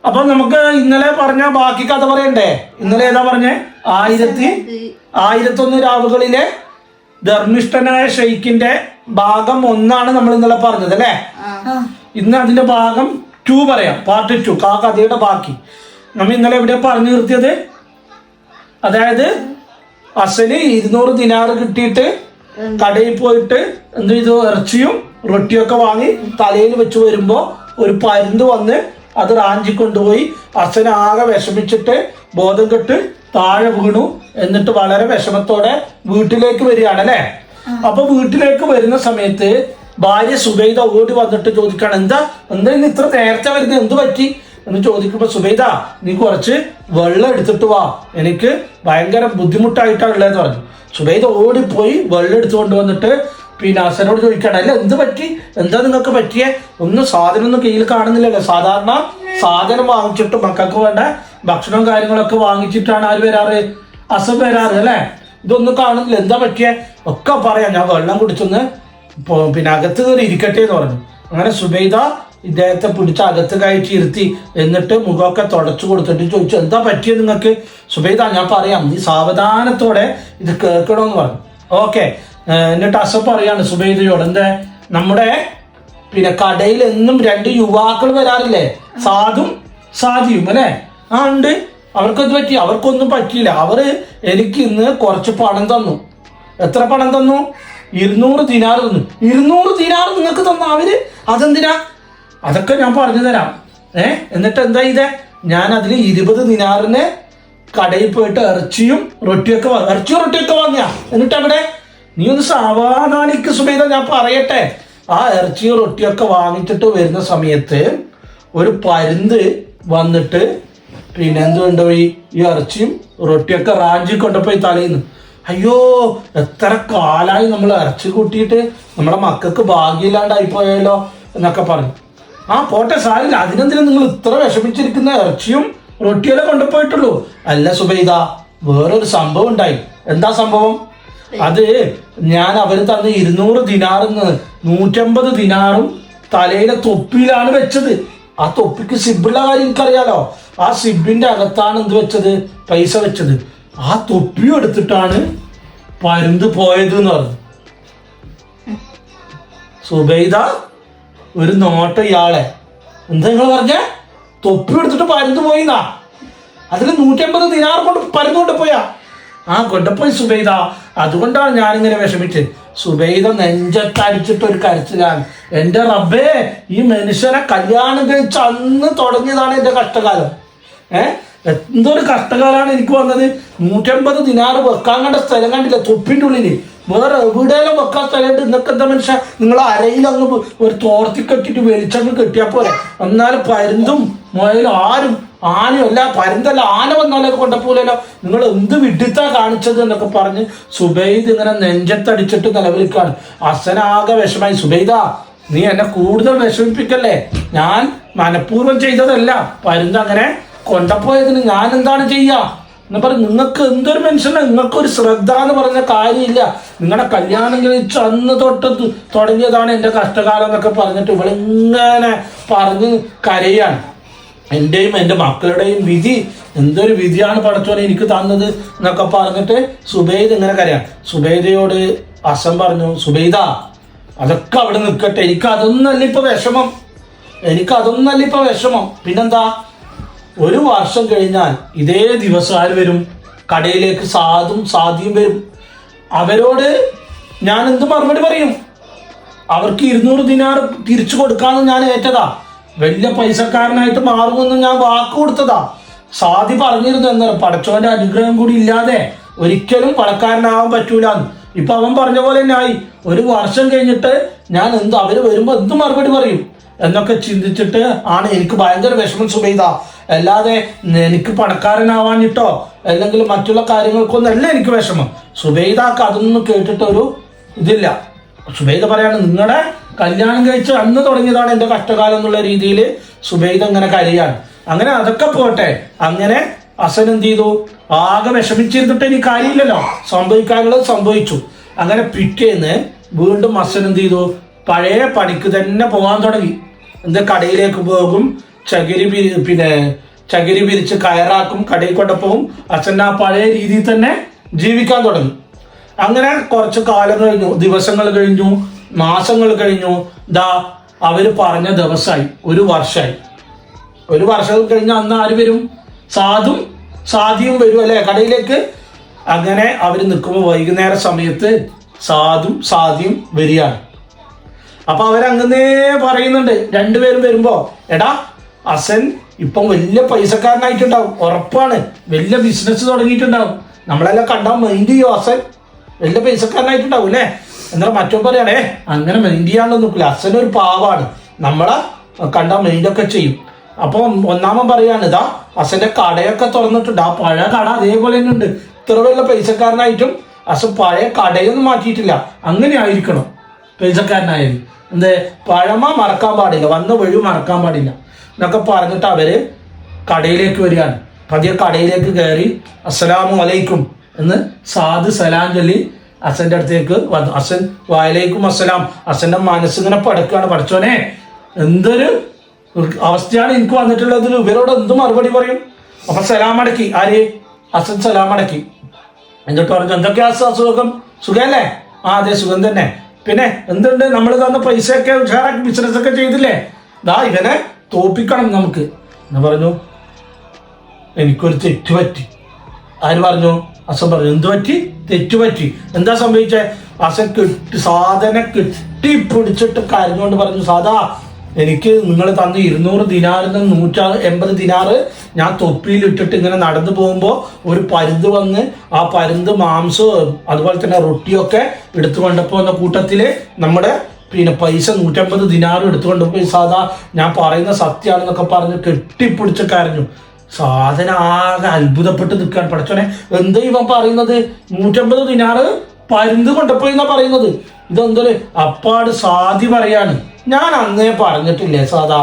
അപ്പൊ നമുക്ക് ഇന്നലെ പറഞ്ഞ ബാക്കി കഥ പറയണ്ടേ? ഇന്നലെ ഏതാ പറഞ്ഞേ? 1001 രാവുകളിലെ ധർമ്മിഷ്ഠനായ ഷെയ്ഖിന്റെ ഭാഗം 1 നമ്മൾ ഇന്നലെ പറഞ്ഞത് അല്ലേ? ഇന്ന് അതിന്റെ ഭാഗം 2 പറയാം, പാർട്ട് 2, ആ കഥയുടെ ബാക്കി. നമ്മൾ ഇന്നലെ എവിടെ പറഞ്ഞു നിർത്തിയത്? അതായത് അസല് 200 ദിനാറ് കിട്ടിയിട്ട് കടയിൽ പോയിട്ട് എന്ത് ചെയ്തു? ഇറച്ചിയും റൊട്ടിയൊക്കെ വാങ്ങി തലയിൽ വെച്ച് വരുമ്പോ ഒരു പരുന്ത് വന്ന് അത് റാഞ്ചി കൊണ്ടുപോയി. അസന് ആകെ വിഷമിച്ചിട്ട് ബോധം കെട്ട് താഴെ വീണു. എന്നിട്ട് വളരെ വിഷമത്തോടെ വീട്ടിലേക്ക് വരികയാണ് അല്ലെ? അപ്പൊ വീട്ടിലേക്ക് വരുന്ന സമയത്ത് ഭാര്യ സുബൈദ ഓടി വന്നിട്ട് ചോദിക്കാണ്, എന്താ ഇന്ന് ഇത്ര നേരത്തെ വരുന്നത്, എന്ത് പറ്റി എന്ന് ചോദിക്കുമ്പോ, സുബൈദ നീ കുറച്ച് വെള്ളം എടുത്തിട്ട് വാ, എനിക്ക് ഭയങ്കര ബുദ്ധിമുട്ടായിട്ടാണ് ഉള്ളതെന്ന് പറഞ്ഞു. സുബൈദ ഓടിപ്പോയി വെള്ളം എടുത്തുകൊണ്ട് വന്നിട്ട് പിന്നെ അസനോട് ചോദിക്കണം, അല്ല എന്ത് പറ്റി, എന്താ നിങ്ങൾക്ക് പറ്റിയേ? സാധനം ഒന്നും കയ്യിൽ കാണുന്നില്ലല്ലോ. സാധാരണ സാധനം വാങ്ങിച്ചിട്ട് മക്കൾക്ക് വേണ്ട ഭക്ഷണവും കാര്യങ്ങളൊക്കെ വാങ്ങിച്ചിട്ടാണ് ആര് വരാറ്? അസൻ വരാറ് അല്ലെ? ഇതൊന്നും കാണുന്നില്ല, എന്താ പറ്റിയേ? ഒക്കെ പറയാം, ഞാൻ വെള്ളം കുടിച്ചൊന്ന് പിന്നെ അകത്ത് കയറി ഇരിക്കട്ടെ എന്ന് പറഞ്ഞു. അങ്ങനെ സുബൈദ ഇദ്ദേഹത്തെ പിടിച്ച് അകത്ത് കയറ്റി ഇരുത്തി. എന്നിട്ട് മുഖമൊക്കെ തുടച്ചു കൊടുത്തിട്ട് ചോദിച്ചു, എന്താ പറ്റിയത് നിങ്ങൾക്ക്? സുബൈദ ഞാൻ പറയാം, നീ സാവധാനത്തോടെ ഇത് കേൾക്കണമെന്ന് പറഞ്ഞു. ഓക്കെ. എന്നിട്ട് അസഫ് പറയാണ് സുബൈദയോട്, എന്താ നമ്മുടെ പിന്നെ കടയിൽ എന്നും 2 യുവാക്കൾ വരാറില്ലേ, സാദും സാദിയും അല്ലെ? ആ ഉണ്ട്. അവർക്കൊന്നും പറ്റി? അവർക്കൊന്നും പറ്റിയില്ല. അവര് എനിക്ക് ഇന്ന് കുറച്ച് പണം തന്നു. എത്ര പണം തന്നു? 200 ദിനാർ തന്നു. 200 ദിനാർ നിങ്ങൾക്ക് തന്നു അവര്? അതെന്തിനാ? അതൊക്കെ ഞാൻ പറഞ്ഞു തരാം. എന്നിട്ട് എന്താ ചെയ്തേ? ഞാൻ അതിൽ 20 ദിനാറിന് കടയിൽ പോയിട്ട് ഇറച്ചിയും റൊട്ടിയൊക്കെ വാങ്ങിയ. എന്നിട്ട് അവിടെ നീ ഒന്ന് സാവധാനിക്ക് സുബൈദ, ഞാൻ പറയട്ടെ. ആ ഇറച്ചിയും റൊട്ടിയൊക്കെ വാങ്ങിച്ചിട്ട് വരുന്ന സമയത്ത് ഒരു പരുന്ത് വന്നിട്ട് പിന്നെ എന്ത് കൊണ്ടുപോയി? ഈ ഇറച്ചിയും റൊട്ടിയൊക്കെ റാഞ്ചി കൊണ്ടുപോയി തലയിന്ന്. അയ്യോ, എത്ര കാലായി നമ്മൾ ഇറച്ചി കൂട്ടിയിട്ട്, നമ്മളെ മക്കൾക്ക് ഭാഗ്യമില്ലാണ്ടായി പോയല്ലോ എന്നൊക്കെ പറഞ്ഞു. ആ പോട്ടെ, സാരില്ല, അതിനെന്തിനാ നിങ്ങൾ ഇത്ര വിഷമിച്ചിരിക്കുന്ന? ഇറച്ചിയും റൊട്ടിയെല്ലാം കൊണ്ടുപോയിട്ടുള്ളൂ. അല്ല സുബൈദ, വേറൊരു സംഭവം ഉണ്ടായി. എന്താ സംഭവം? അത് ഞാൻ അവര് തന്ന 200 ദിനാറിന്ന് 150 ദിനാറും തലയിലെ തൊപ്പിയിലാണ് വെച്ചത്. ആ തൊപ്പിക്ക് സിബുള്ള കാര്യം എനിക്കറിയാലോ. ആ സിബിന്റെ അകത്താണ് എന്ത് വെച്ചത്? പൈസ വെച്ചത്. ആ തൊപ്പിയും എടുത്തിട്ടാണ് പരുന്ത് പോയത് എന്ന് പറഞ്ഞു. സുബൈദ ഒരു നോട്ട ഇയാളെ, എന്താ നിങ്ങൾ പറഞ്ഞ? തൊപ്പി എടുത്തിട്ട് പരുന്ത് പോയിന്നാ? അതിൽ 150 ദിനാർ കൊണ്ട് പരുന്ത് കൊണ്ടുപോയാ? ആ കൊണ്ടുപോയി സുബൈദ. അതുകൊണ്ടാണ് ഞാനിങ്ങനെ വിഷമിച്ചത്. സുബൈദ നെഞ്ചത്തടിച്ചിട്ട് ഒരു കരച്ചിലാണ്. എൻ്റെ റബ്ബേ, ഈ മനുഷ്യനെ കല്യാണം കഴിച്ച് അന്ന് തുടങ്ങിയതാണ് എൻ്റെ കഷ്ടകാലം. എന്തൊരു കഷ്ടകാലമാണ് എനിക്ക് വന്നത്. 150 ദിനാറ് വെക്കാൻ കണ്ട സ്ഥലം കണ്ടില്ല തൊപ്പിൻ്റെ ഉള്ളില്. വേറെ എവിടെയെല്ലാം വെക്കാൻ സ്ഥലമുണ്ട്. ഇന്നൊക്കെ എന്താ മനുഷ്യ, നിങ്ങൾ അരയിലങ്ങ് ഒരു തോർത്തി കെട്ടിട്ട് വെളിച്ചങ്ങ് കെട്ടിയാൽ പോലെ. എന്നാലും പരുന്തും മുയലും ആനയും അല്ല, പരുന്തല്ല, ആന വന്നാലൊക്കെ കൊണ്ടപ്പോലല്ലോ. നിങ്ങൾ എന്ത് വിഡിത്താ കാണിച്ചത് എന്നൊക്കെ പറഞ്ഞ് സുബൈദ് ഇങ്ങനെ നെഞ്ചത്തടിച്ചിട്ട് നിലവിളിക്കാണ്. അസനാകെ വിഷമായി. സുബൈദ, നീ എന്നെ കൂടുതൽ വിഷമിപ്പിക്കല്ലേ, ഞാൻ മനഃപൂർവ്വം ചെയ്തതല്ല. പരുന്ത് അങ്ങനെ കൊണ്ടപ്പോയതിന് ഞാൻ എന്താണ് ചെയ്യാ എന്ന് പറഞ്ഞ്, നിങ്ങൾക്ക് എന്തൊരു മനുഷ്യനാണ്, നിങ്ങൾക്കൊരു ശ്രദ്ധ എന്ന് പറഞ്ഞ കാര്യമില്ല. നിങ്ങളുടെ കല്യാണം കഴിച്ച് അന്ന് തൊട്ട് തുടങ്ങിയതാണ് എൻ്റെ കഷ്ടകാലം എന്നൊക്കെ പറഞ്ഞിട്ട് ഇവളിങ്ങനെ പറഞ്ഞ് കരയാണ്. എൻ്റെയും എൻ്റെ മക്കളുടെയും വിധി, എന്തൊരു വിധിയാണ് പടച്ചോനെ എനിക്ക് തന്നത് എന്നൊക്കെ പറഞ്ഞിട്ട് സുബൈദ് ഇങ്ങനെ കരയാണ്. സുബൈദയോട് അസം പറഞ്ഞു, സുബൈദ അതൊക്കെ അവിടെ നിൽക്കട്ടെ, എനിക്കതൊന്നല്ല ഇപ്പൊ വിഷമം. പിന്നെന്താ, 1 വർഷം കഴിഞ്ഞാൽ ഇതേ ദിവസം ആര് വരും? കടയിലേക്ക് സാദിയും വരും. അവരോട് ഞാൻ എന്ത് മറുപടി പറയും? അവർക്ക് 200 ദിനാർ തിരിച്ചു കൊടുക്കാമെന്ന് ഞാൻ ഏറ്റതാ. വലിയ പൈസക്കാരനായിട്ട് മാറുമെന്ന് ഞാൻ വാക്ക് കൊടുത്തതാ. സാദി പറഞ്ഞിരുന്നു, എന്നാലും പടച്ചോന്റെ അനുഗ്രഹം കൂടി ഇല്ലാതെ ഒരിക്കലും പണക്കാരനാവാൻ പറ്റൂലെന്ന്. ഇപ്പൊ അവൻ പറഞ്ഞ പോലെ തന്നെ ആയി. 1 വർഷം കഴിഞ്ഞിട്ട് ഞാൻ അവര് വരുമ്പോ എന്ത് മറുപടി പറയും എന്നൊക്കെ ചിന്തിച്ചിട്ട് ആണ് എനിക്ക് ഭയങ്കര വിഷമം സുബൈദ. അല്ലാതെ എനിക്ക് പണക്കാരനാവാഞ്ഞിട്ടോ അല്ലെങ്കിൽ മറ്റുള്ള കാര്യങ്ങൾക്കൊന്നും അല്ല എനിക്ക് വിഷമം. സുബൈദക്ക് അതൊന്നും കേട്ടിട്ടൊരു ഇതില്ല. സുബൈദ പറയാണ്, നിങ്ങളുടെ കല്യാണം കഴിച്ച് അന്ന് തുടങ്ങിയതാണ് എൻ്റെ കഷ്ടകാലം എന്നുള്ള രീതിയിൽ സുബൈദ ഇങ്ങനെ കരയാണ്. അങ്ങനെ അതൊക്കെ പോട്ടെ. അങ്ങനെ അസൻ എന്ത് ചെയ്തു? ആകെ വിഷമിച്ചിരുന്നിട്ട് ഇനി കാര്യമില്ലല്ലോ, സംഭവിക്കാനുള്ളത് സംഭവിച്ചു. അങ്ങനെ പിറ്റേന്ന് വീണ്ടും അസൻ എന്ത് ചെയ്തു? പഴയ പണിക്ക് തന്നെ പോകാൻ തുടങ്ങി. കടയിലേക്ക് പോകും, ചകിരി പിരിച്ച് കയറാക്കും, കടയിൽ കൊണ്ടപ്പോവും. അച്ഛൻ ആ പഴയ രീതിയിൽ തന്നെ ജീവിക്കാൻ തുടങ്ങി. അങ്ങനെ കുറച്ച് കാലം കഴിഞ്ഞു, ദിവസങ്ങൾ കഴിഞ്ഞു, മാസങ്ങൾ കഴിഞ്ഞു. അവര് പറഞ്ഞ ദിവസമായി, 1 വർഷമായി. 1 വർഷം കഴിഞ്ഞ അന്ന് ആര് വരും? സാദിയും വരും അല്ലെ കടയിലേക്ക്. അങ്ങനെ അവര് നിൽക്കുമ്പോൾ വൈകുന്നേര സമയത്ത് സാദിയും വരികയാണ്. അപ്പൊ അവരങ്ങനെ പറയുന്നുണ്ട്, രണ്ടുപേരും വരുമ്പോ, എടാ അസൻ ഇപ്പം വലിയ പൈസക്കാരനായിട്ടുണ്ടാവും, ഉറപ്പാണ്, വലിയ ബിസിനസ് തുടങ്ങിയിട്ടുണ്ടാവും, നമ്മളെല്ലാം കണ്ടാൽ മൈൻഡ് ചെയ്യോ അസൻ, വലിയ പൈസക്കാരനായിട്ടുണ്ടാവും അല്ലേ. എന്നാലും മറ്റോ പറയണേ, അങ്ങനെ മൈൻഡ് ചെയ്യാണ്ടൊന്നും നോക്കില്ല, അസൻ ഒരു പാവാണ്, നമ്മളെ കണ്ടാൽ മൈൻഡൊക്കെ ചെയ്യും. അപ്പം ഒന്നാമൻ പറയാണ്, അസന്റെ കടയൊക്കെ തുറന്നിട്ടുണ്ട്, ആ പഴയ കട അതേപോലെ തന്നെ ഉണ്ട്. ഇത്ര വലിയ പൈസക്കാരനായിട്ടും അസൻ പഴയ കടയൊന്നും മാറ്റിയിട്ടില്ല. അങ്ങനെ ആയിരിക്കണം പൈസക്കാരനായാലും. പഴമ മറക്കാൻ പാടില്ല, വന്ന വഴി മറക്കാൻ പാടില്ല എന്നൊക്കെ പറഞ്ഞിട്ട് അവര് കടയിലേക്ക് വരികയാണ്. പതിയെ കടയിലേക്ക് കയറി അസ്സലാമു അലൈക്കും എന്ന് സാദ് സലാം ചൊല്ലി അസന്റെ അടുത്തേക്ക് വന്നു. അസൻ വഅലൈക്കും അസ്സലാം. അസന്റെ മനസ്സിങ്ങനെ പടക്കുകയാണ്, പഠിച്ചോനെ എന്തൊരു അവസ്ഥയാണ് എനിക്ക് വന്നിട്ടുള്ളത്, ഇവരോട് എന്ത് മറുപടി പറയും. അപ്പൊ സലാം അടക്കി. അസൻ സലാം അടക്കി. എന്നിട്ട് പറഞ്ഞു, എന്തൊക്കെയാ സുഖം? സുഖല്ലേ? അതെ സുഖം തന്നെ. പിന്നെ എന്തുണ്ട്, നമ്മൾ തന്ന പൈസയൊക്കെ ഉഷാറാക്കി ബിസിനസ് ഒക്കെ ചെയ്തില്ലേ, ഇവനെ തോപ്പിക്കണം നമുക്ക് എന്ന് പറഞ്ഞു. എനിക്കൊരു തെറ്റ് പറ്റി. ആര് പറഞ്ഞു? അസൻ പറഞ്ഞു. എന്ത് പറ്റി? തെറ്റ് പറ്റി. എന്താ സംഭവിച്ചേ? അസൻ സാധനെ കെട്ടിപ്പിടിച്ചിട്ട് കരഞ്ഞുകൊണ്ട് പറഞ്ഞു, സാദാ എനിക്ക് നിങ്ങൾ തന്ന 200 ദിനാറിൽ നിന്ന് 180 ദിനാറ് ഞാൻ തൊപ്പിയിൽ ഇട്ടിട്ട് ഇങ്ങനെ നടന്നു പോകുമ്പോൾ ഒരു പരുന്ത് വന്ന് ആ പരുന്ത് മാംസവും അതുപോലെ തന്നെ റൊട്ടിയൊക്കെ എടുത്തുകൊണ്ടപ്പോൾ എന്ന കൂട്ടത്തില് നമ്മുടെ പൈസ 150 ദിനാറും എടുത്തുകൊണ്ടുപോയി, സാധാ ഞാൻ പറയുന്ന സത്യമാണെന്നൊക്കെ പറഞ്ഞ് കെട്ടിപ്പിടിച്ച് കരഞ്ഞു. സാധന ആകെ അത്ഭുതപ്പെട്ട് നിൽക്കാൻ, പഠിച്ചോനെ എന്താ ഇവൻ പറയുന്നത്, 150 ദിനാറ് പരുന്ത് കൊണ്ടുപോയി എന്നാ പറയുന്നത്, ഇതെന്തൊരു അപ്പാട് സാധി പറയാണ്. ഞാൻ അന്നേ പറഞ്ഞിട്ടില്ലേ സാധാ,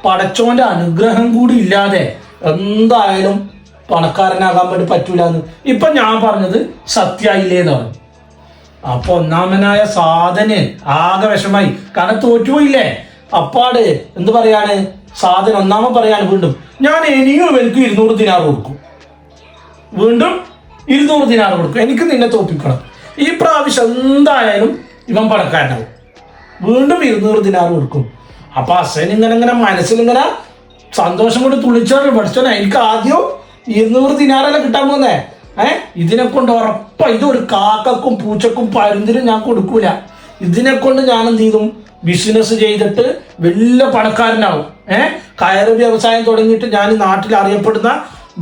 പടച്ചോന്റെ അനുഗ്രഹം കൂടി ഇല്ലാതെ എന്തായാലും പണക്കാരനാകാൻ വേണ്ടി പറ്റൂലെന്ന്. ഇപ്പൊ ഞാൻ പറഞ്ഞത് സത്യായില്ലേന്ന് പറഞ്ഞു. അപ്പൊ ഒന്നാമനായ സാധന് ആകെ വിഷമായി, കാരണം തോറ്റുപോയില്ലേ. അപ്പാട് എന്ത് പറയാണ് സാധന, ഒന്നാമൻ പറയാണ് വീണ്ടും, ഞാൻ ഇനിയും എനിക്ക് 200 ദിനാർ കൊടുക്കും, വീണ്ടും 200 ദിനാർ കൊടുക്കും, എനിക്ക് നിന്നെ തോപ്പിക്കണം. ഈ പ്രാവശ്യം എന്തായാലും ഇവൻ പണക്കാരനാവും, വീണ്ടും 200 ദിനാർ കൊടുക്കും. അപ്പൊ അസൻ ഇങ്ങനെ മനസ്സിലിങ്ങനെ സന്തോഷം കൊണ്ട് തുള്ളിച്ചോണ്ട് പഠിച്ചോനെ, എനിക്ക് ആദ്യം 200 ദിനാറല്ലേ കിട്ടാൻ പോന്നേ, ഇതിനെ കൊണ്ട് ഉറപ്പാ ഇതൊരു കാക്കക്കും പൂച്ചക്കും പരുന്തിനും ഞാൻ കൊടുക്കൂല, ഇതിനെ കൊണ്ട് ഞാൻ എന്ത് ചെയ്തും ബിസിനസ് ചെയ്തിട്ട് വലിയ പണക്കാരനാവും, കയറ് വ്യവസായം തുടങ്ങിയിട്ട് ഞാൻ നാട്ടിൽ അറിയപ്പെടുന്ന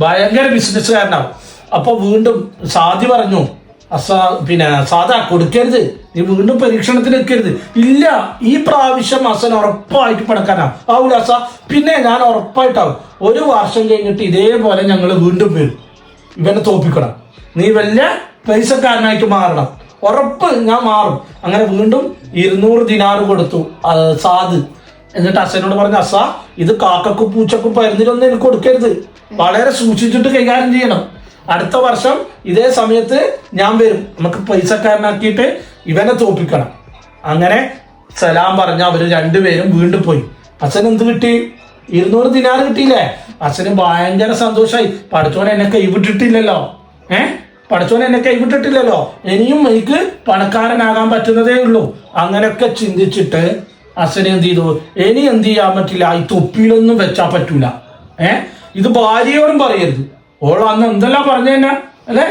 ഭയങ്കര ബിസിനസ്സുകാരനാവും. അപ്പൊ വീണ്ടും സാദി പറഞ്ഞു, സാധാ കൊടുക്കരുത്, നീ വീണ്ടും പരീക്ഷണത്തിന് വെക്കരുത്. ഇല്ല, ഈ പ്രാവശ്യം അസൻ ഉറപ്പായിട്ട് പണക്കാരനാവും. ആവൂല അസ, പിന്നെ ഞാൻ ഉറപ്പായിട്ടാവും. 1 വർഷം കഴിഞ്ഞിട്ട് ഇതേപോലെ ഞങ്ങൾ വീണ്ടും വരും, ഇവനെ തോപ്പിക്കണം, നീ വലിയ പൈസക്കാരനായിട്ട് മാറണം, ഉറപ്പ് ഞാൻ മാറും. അങ്ങനെ വീണ്ടും 200 ദിനാറ് കൊടുത്തു സാദ്. എന്നിട്ട് അസനോട് പറഞ്ഞു, അസ ഇത് കാക്കക്കും പൂച്ചക്കും പരുന്നിലൊന്നും എനിക്ക് കൊടുക്കരുത്, വളരെ സൂക്ഷിച്ചിട്ട് കൈകാര്യം ചെയ്യണം. അടുത്ത വർഷം ഇതേ സമയത്ത് ഞാൻ വരും, നമുക്ക് പൈസക്കാരനാക്കിയിട്ട് ഇവനെ തോപ്പിക്കണം. അങ്ങനെ സലാം പറഞ്ഞ അവര് രണ്ടുപേരും വീണ്ടും പോയി. അസൻ എന്ത് കിട്ടി? 200 ദിനാറ് കിട്ടിയില്ലേ? അസന് ഭയങ്കര സന്തോഷമായി. പഠിച്ചോനെ എന്നെ കൈവിട്ടിട്ടില്ലല്ലോ, പഠിച്ചോനെ എന്നെ കൈവിട്ടിട്ടില്ലല്ലോ, ഇനിയും എനിക്ക് പണക്കാരനാകാൻ പറ്റുന്നതേ ഉള്ളൂ. അങ്ങനെയൊക്കെ ചിന്തിച്ചിട്ട് അസന് എന്ത് ചെയ്തു, ഇനി എന്ത് ചെയ്യാൻ പറ്റില്ല, ഈ തൊപ്പിയിലൊന്നും വെച്ചാൽ പറ്റൂല. ഇത് ഭാര്യയോടും പറയരുത്. ഓൾ അന്ന് എന്തെല്ലാം പറഞ്ഞു തന്നെ അല്ലേ,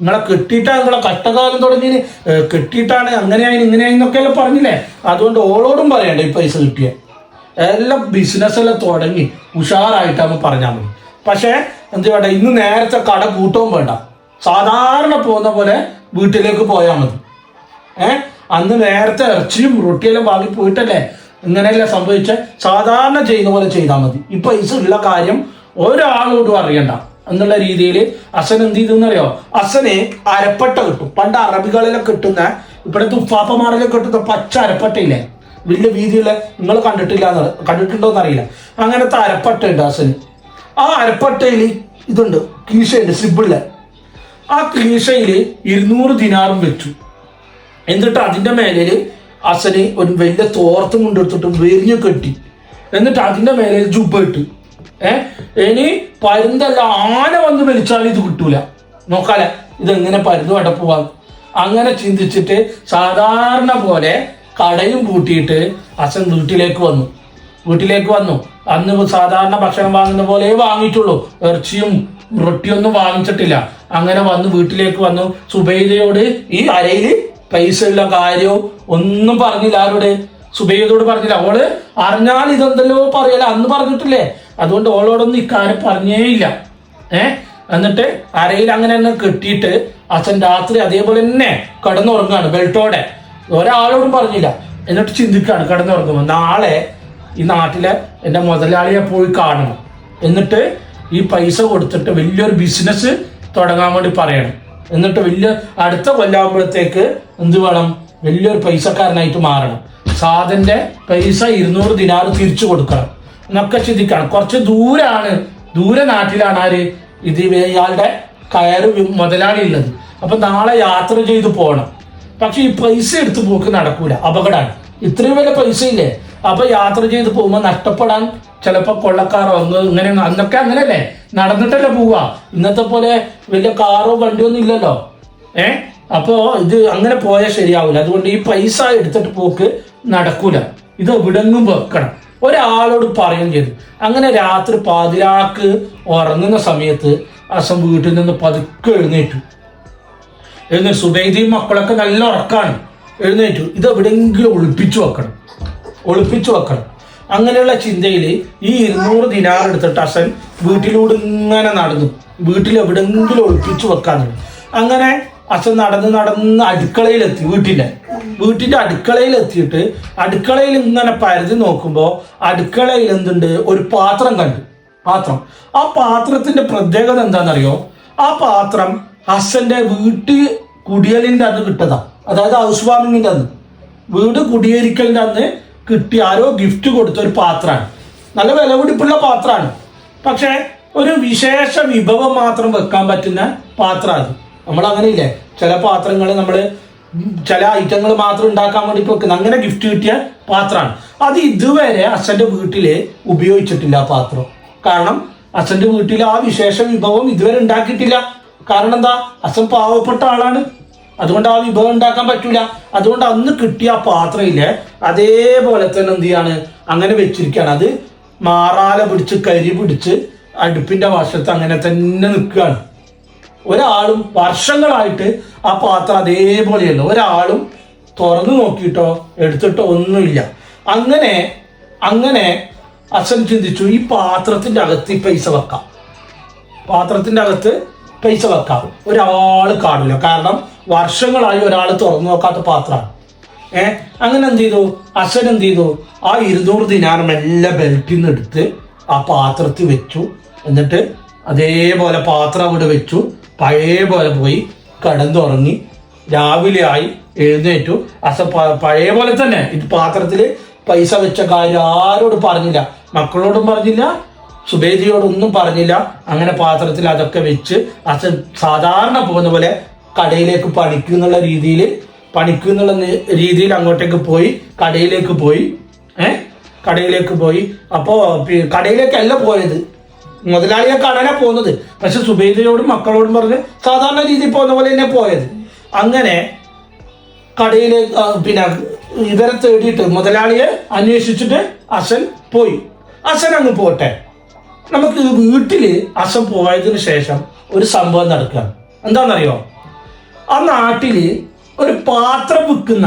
നിങ്ങളെ കെട്ടിയിട്ടാണ്, നിങ്ങളെ കഷ്ടകാലം തുടങ്ങി കെട്ടിയിട്ടാണ്, അങ്ങനെയായി ഇങ്ങനെയായി എന്നൊക്കെയല്ലേ പറഞ്ഞില്ലേ. അതുകൊണ്ട് ഓളോടും പറയണ്ട ഈ പൈസ കിട്ടിയ എല്ലാം ബിസിനസ്സെല്ലാം തുടങ്ങി ഉഷാറായിട്ടാണ് പറഞ്ഞാൽ മതി. പക്ഷേ എന്ത് വേണ്ട, ഇന്ന് നേരത്തെ കട കൂട്ടവും വേണ്ട, സാധാരണ പോകുന്ന പോലെ വീട്ടിലേക്ക് പോയാൽ മതി. അന്ന് നേരത്തെ ഇറച്ചിയും റൊട്ടിയെല്ലാം വാങ്ങി പോയിട്ടല്ലേ ഇങ്ങനെയല്ല സംഭവിച്ച, സാധാരണ ചെയ്യുന്ന പോലെ ചെയ്താൽ മതി. ഈ പൈസ ഉള്ള കാര്യം ഒരാളോടും അറിയണ്ട എന്നുള്ള രീതിയിൽ അസൻ എന്ത് ചെയ്തെന്നറിയോ, അസന് അരപ്പട്ട കിട്ടും. പണ്ട് അറബികളിലൊക്കെ കിട്ടുന്ന, ഇപ്പോഴത്തെ ഉപ്പാപ്പമാരിലൊക്കെ കിട്ടുന്ന പച്ച അരപ്പട്ടയില്ലേ, വലിയ വീതിയുള്ള, നിങ്ങൾ കണ്ടിട്ടുണ്ടോന്ന് അറിയില്ല, അങ്ങനത്തെ അരപ്പട്ട ഉണ്ട് അസന്. ആ അരപ്പട്ടയിൽ ഇതുണ്ട്, കീശയുണ്ട് സിബിളില്. ആ കീശയിൽ 200 ദിനാറും വെച്ചു. എന്നിട്ട് അതിന്റെ മേലിൽ അസന് ഒരു വലിയ തോർത്തും കൊണ്ടെടുത്തിട്ട് വെരിഞ്ഞു കെട്ടി. എന്നിട്ട് അതിന്റെ മേലെ ജുബ്ബ ഇട്ട്. ഇനി പരുന്തല്ല ആന വന്ന് വലിച്ചാൽ ഇത് കിട്ടൂല. നോക്കാലെ ഇതെങ്ങനെ പരുന്ത് അവിടെ പോവാൻ. അങ്ങനെ ചിന്തിച്ചിട്ട് സാധാരണ പോലെ കടയും പൂട്ടിയിട്ട് അച്ഛൻ വീട്ടിലേക്ക് വന്നു. അന്ന് സാധാരണ ഭക്ഷണം വാങ്ങുന്ന പോലെ വാങ്ങിയിട്ടുള്ളൂ, ഇറച്ചിയും റൊട്ടിയൊന്നും വാങ്ങിച്ചിട്ടില്ല. അങ്ങനെ വീട്ടിലേക്ക് വന്നു. സുബൈദയോട് ഈ അരയില് പൈസ ഉള്ള കാര്യവും ഒന്നും പറഞ്ഞില്ല. ആരോട്? സുബൈദയോട് പറഞ്ഞില്ല. അവള് അറിഞ്ഞാൽ ഇതെന്തല്ലോ പറയല, അന്ന് പറഞ്ഞിട്ടില്ലേ. അതുകൊണ്ട് ഓളോടൊന്നും ഇക്കാര്യം പറഞ്ഞേയില്ല. എന്നിട്ട് അരയിൽ അങ്ങനെ തന്നെ കെട്ടിയിട്ട് അച്ഛൻ രാത്രി അതേപോലെ തന്നെ കിടന്നുറങ്ങാണ് ബെൽറ്റോടെ. ഒരാളോടും പറഞ്ഞില്ല. എന്നിട്ട് ചിന്തിക്കാണ് കിടന്നുറങ്ങുമ്പോൾ, നാളെ ഈ നാട്ടിലെ എൻ്റെ മുതലാളിയെ പോയി കാണണം, എന്നിട്ട് ഈ പൈസ കൊടുത്തിട്ട് വലിയൊരു ബിസിനസ് തുടങ്ങാൻ വേണ്ടി പറയണം. എന്നിട്ട് അടുത്ത കൊല്ലാകുമ്പോഴത്തേക്ക് എന്ത് വേണം? വലിയൊരു പൈസക്കാരനായിട്ട് മാറണം. സാധന്റെ പൈസ 200 ദിനാർ തിരിച്ചു കൊടുക്കണം എന്നൊക്കെ ചിന്തിക്കണം. കുറച്ച് ദൂരെ നാട്ടിലാണ് ആര് ഇയാളുടെ കയറ് മുതലാളി ഉള്ളത്. അപ്പൊ നാളെ യാത്ര ചെയ്ത് പോകണം. പക്ഷെ ഈ പൈസ എടുത്ത് പോക്ക് നടക്കൂല, അപകടമാണ്. ഇത്രയും വലിയ പൈസ ഇല്ലേ. അപ്പൊ യാത്ര ചെയ്ത് പോകുമ്പോൾ നഷ്ടപ്പെടാൻ ചിലപ്പോ കൊള്ളക്കാരോ ഇങ്ങനെ, അന്നൊക്കെ അങ്ങനെയല്ലേ, നടന്നിട്ടല്ലേ പോവുക. ഇന്നത്തെ പോലെ വലിയ കാറോ വണ്ടിയോ ഒന്നും ഇല്ലല്ലോ. അപ്പോ ഇത് അങ്ങനെ പോയാൽ ശരിയാവില്ല. അതുകൊണ്ട് ഈ പൈസ എടുത്തിട്ട് പോക്ക് നടക്കൂല. ഇത് എവിടെങ്ങും വെക്കണം. ഒരാളോട് പറയുകയും ചെയ്തു. അങ്ങനെ രാത്രി പാതിരാക്ക് ഉറങ്ങുന്ന സമയത്ത് അസം വീട്ടിൽ നിന്ന് പതുക്കെ എഴുന്നേറ്റു. സുബൈദയും മക്കളൊക്കെ നല്ല ഉറക്കാണ്. എഴുന്നേറ്റു. ഇത് എവിടെയെങ്കിലും ഒളിപ്പിച്ചു വെക്കണം. അങ്ങനെയുള്ള ചിന്തയിൽ ഈ 200 ദിനാർ എടുത്തിട്ട് അസൻ വീട്ടിലൂടെ ഇങ്ങനെ നടന്നു. വീട്ടിൽ എവിടെയെങ്കിലും ഒളിപ്പിച്ചു വെക്കാന്നുണ്ട്. അങ്ങനെ അച്ഛൻ നടന്ന് അടുക്കളയിലെത്തി. വീട്ടിന്റെ അടുക്കളയിലെത്തിയിട്ട് അടുക്കളയിൽ ഇങ്ങനെ പരതി നോക്കുമ്പോൾ അടുക്കളയിൽ എന്തുണ്ട്? ഒരു പാത്രം കണ്ടു. ആ പാത്രത്തിന്റെ പ്രത്യേകത എന്താണെന്നറിയോ? ആ പാത്രം ഹസന്റെ വീട്ടിൽ കുടിയലിന്റെ അന്ന് കിട്ടതാ. അതായത് ഹൗസ് വാമിങ്ങിന്റെ അന്ന്, വീട് കുടിയേരിക്കലിന്റെ അന്ന് കിട്ടിയ ആരോ ഗിഫ്റ്റ് കൊടുത്ത ഒരു പാത്രമാണ്. നല്ല വിലപിടിപ്പുള്ള പാത്രമാണ്. പക്ഷെ ഒരു വിശേഷ വിഭവം മാത്രം വെക്കാൻ പറ്റുന്ന പാത്രമാണ്. നമ്മൾ അങ്ങനെയില്ലേ, ചില പാത്രങ്ങൾ ചില ഐറ്റങ്ങൾ മാത്രം ഉണ്ടാക്കാൻ വേണ്ടിയിട്ട് വെക്കുന്ന, അങ്ങനെ ഗിഫ്റ്റ് കിട്ടിയ പാത്രമാണ് അത്. ഇതുവരെ അച്ഛൻ്റെ വീട്ടില് ഉപയോഗിച്ചിട്ടില്ല ആ പാത്രം. കാരണം അച്ഛൻ്റെ വീട്ടിൽ ആ വിശേഷ വിഭവം ഇതുവരെ ഉണ്ടാക്കിയിട്ടില്ല. കാരണം എന്താ? അച്ഛൻ പാവപ്പെട്ട ആളാണ്. അതുകൊണ്ട് ആ വിഭവം ഉണ്ടാക്കാൻ പറ്റൂല. അതുകൊണ്ട് അന്ന് കിട്ടിയ ആ പാത്രമില്ലേ, അതേപോലെ തന്നെ എന്ത് ചെയ്യാണ്, അങ്ങനെ വെച്ചിരിക്കുകയാണ്. അത് മാറാല പിടിച്ച് കരി പിടിച്ച് അടുപ്പിന്റെ വശത്ത് അങ്ങനെ തന്നെ നിൽക്കുകയാണ്. ഒരാളും വർഷങ്ങളായിട്ട് ആ പാത്രം അതേപോലെയല്ല. ഒരാളും തുറന്നു നോക്കിയിട്ടോ എടുത്തിട്ടോ ഒന്നുമില്ല. അങ്ങനെ അച്ഛൻ ചിന്തിച്ചു, ഈ പാത്രത്തിന്റെ അകത്ത് ഈ പൈസ വെക്കാം. ഒരാൾ കാണില്ല. കാരണം വർഷങ്ങളായി ഒരാൾ തുറന്നു നോക്കാത്ത പാത്രമാണ്. അങ്ങനെ എന്ത് ചെയ്തു? അച്ഛൻ എന്ത് ചെയ്തു? ആ 200 ദിനാർ മെല്ലെ ബെൽറ്റിൽ നിന്ന് എടുത്ത് ആ പാത്രത്തിൽ വെച്ചു. എന്നിട്ട് അതേപോലെ പാത്രം അവിടെ വെച്ചു. പഴയ പോലെ പോയി കിടന്നുറങ്ങി. രാവിലെ ആയി, എഴുന്നേറ്റു. പഴയ പോലെ തന്നെ ഇത് പാത്രത്തിൽ പൈസ വെച്ച കാര്യം ആരോടും പറഞ്ഞില്ല, മക്കളോടും പറഞ്ഞില്ല, സുബൈദയോടൊന്നും പറഞ്ഞില്ല. അങ്ങനെ പാത്രത്തിൽ അതൊക്കെ വെച്ച് അച്ഛൻ സാധാരണ പോകുന്ന പോലെ കടയിലേക്ക് പണിക്കുന്നുള്ള രീതിയിൽ അങ്ങോട്ടേക്ക് പോയി. കടയിലേക്ക് പോയി. അപ്പോ കടയിലേക്കല്ല പോയത്, മുതലാളിയെ കാണാനാ പോകുന്നത്. പക്ഷെ സുബൈദയോടും മക്കളോടും പറഞ്ഞ് സാധാരണ രീതിയിൽ പോകുന്ന പോലെ തന്നെ പോയത്. അങ്ങനെ കടയിലേക്ക് ഇവരെ തേടിയിട്ട് മുതലാളിയെ അന്വേഷിച്ചിട്ട് അച്ഛൻ പോയി. അച്ഛൻ അങ്ങ് പോട്ടെ. നമുക്ക് വീട്ടില് അച്ഛൻ പോയതിനു ശേഷം ഒരു സംഭവം നടക്കുകയാണ്. എന്താണെന്നറിയോ? ആ നാട്ടില് ഒരു പാത്രം വിൽക്കുന്ന,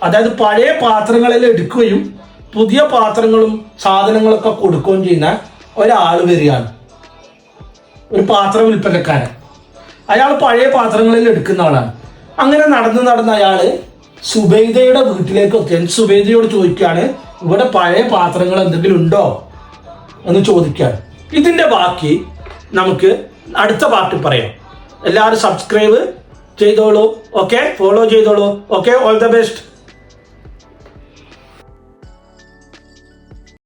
അതായത് പഴയ പാത്രങ്ങളെല്ലാം എടുക്കുകയും പുതിയ പാത്രങ്ങളും സാധനങ്ങളൊക്കെ കൊടുക്കുകയും ചെയ്യുന്ന ഒരാൾ വരികയാണ്. ഒരു പാത്ര വിൽപ്പനക്കാരൻ. അയാൾ പഴയ പാത്രങ്ങളിൽ എടുക്കുന്ന ആളാണ്. അങ്ങനെ നടന്ന് അയാള് സുബൈദയുടെ വീട്ടിലേക്ക് എത്തി. സുബൈദയോട് ചോദിക്കുകയാണ്, ഇവിടെ പഴയ പാത്രങ്ങൾ എന്തെങ്കിലും ഉണ്ടോ എന്ന് ചോദിക്കുകയാണ്. ഇതിന്റെ ബാക്കി നമുക്ക് അടുത്ത പാർട്ടിൽ പറയാം. എല്ലാവരും സബ്സ്ക്രൈബ് ചെയ്തോളൂ, ഓക്കെ, ഫോളോ ചെയ്തോളൂ, ഓക്കെ. All the best.